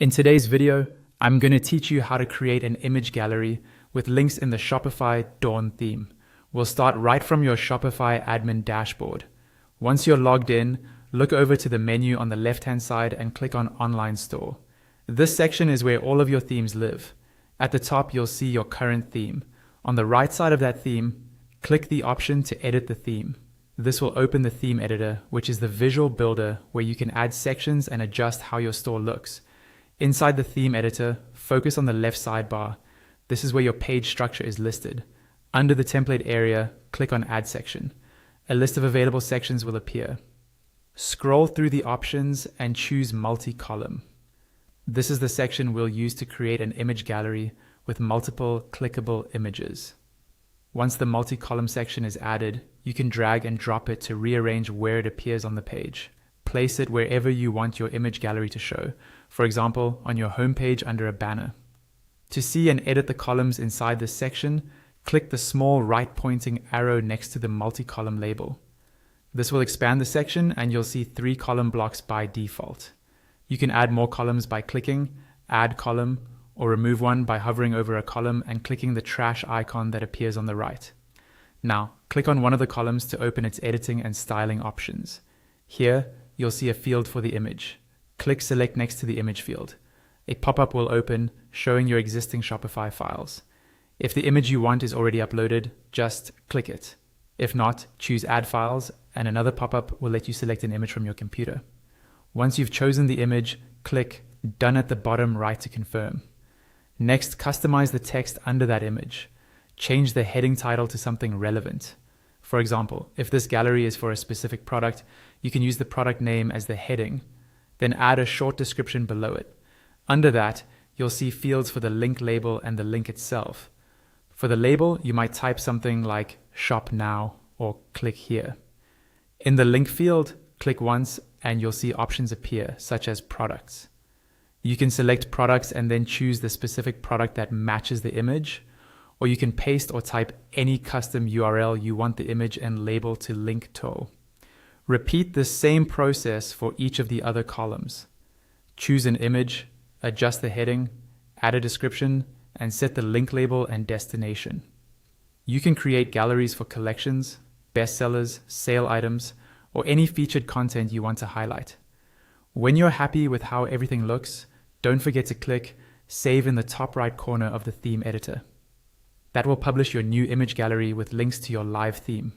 In today's video, I'm going to teach you how to create an image gallery with links in the Shopify Dawn theme. We'll start right from your Shopify admin dashboard. Once you're logged in, look over to the menu on the left-hand side and click on Online Store. This section is where all of your themes live. At the top, you'll see your current theme. On the right side of that theme, click the option to edit the theme. This will open the theme editor, which is the visual builder where you can add sections and adjust how your store looks. Inside the theme editor, focus on the left sidebar. This is where your page structure is listed. Under the template area, click on Add Section. A list of available sections will appear. Scroll through the options and choose Multi-Column. This is the section we'll use to create an image gallery with multiple clickable images. Once the multi-column section is added, you can drag and drop it to rearrange where it appears on the page. Place it wherever you want your image gallery to show, for example, on your homepage under a banner. To see and edit the columns inside this section, click the small right-pointing arrow next to the multi-column label. This will expand the section and you'll see 3 column blocks by default. You can add more columns by clicking Add Column, or remove one by hovering over a column and clicking the trash icon that appears on the right. Now, click on one of the columns to open its editing and styling options. Here, you'll see a field for the image. Click Select next to the image field. A pop-up will open showing your existing Shopify files. If the image you want is already uploaded, just click it. If not, choose Add Files and another pop-up will let you select an image from your computer. Once you've chosen the image, click Done at the bottom right to confirm. Next, customize the text under that image. Change the heading title to something relevant. For example, if this gallery is for a specific product, you can use the product name as the heading, then add a short description below it. Under that, you'll see fields for the link label and the link itself. For the label, you might type something like Shop Now or Click Here. In the link field, click once and you'll see options appear, such as products. You can select products and then choose the specific product that matches the image, or you can paste or type any custom URL you want the image and label to link to. Repeat the same process for each of the other columns. Choose an image, adjust the heading, add a description, and set the link label and destination. You can create galleries for collections, bestsellers, sale items, or any featured content you want to highlight. When you're happy with how everything looks, don't forget to click Save in the top right corner of the theme editor. That will publish your new image gallery with links to your live theme.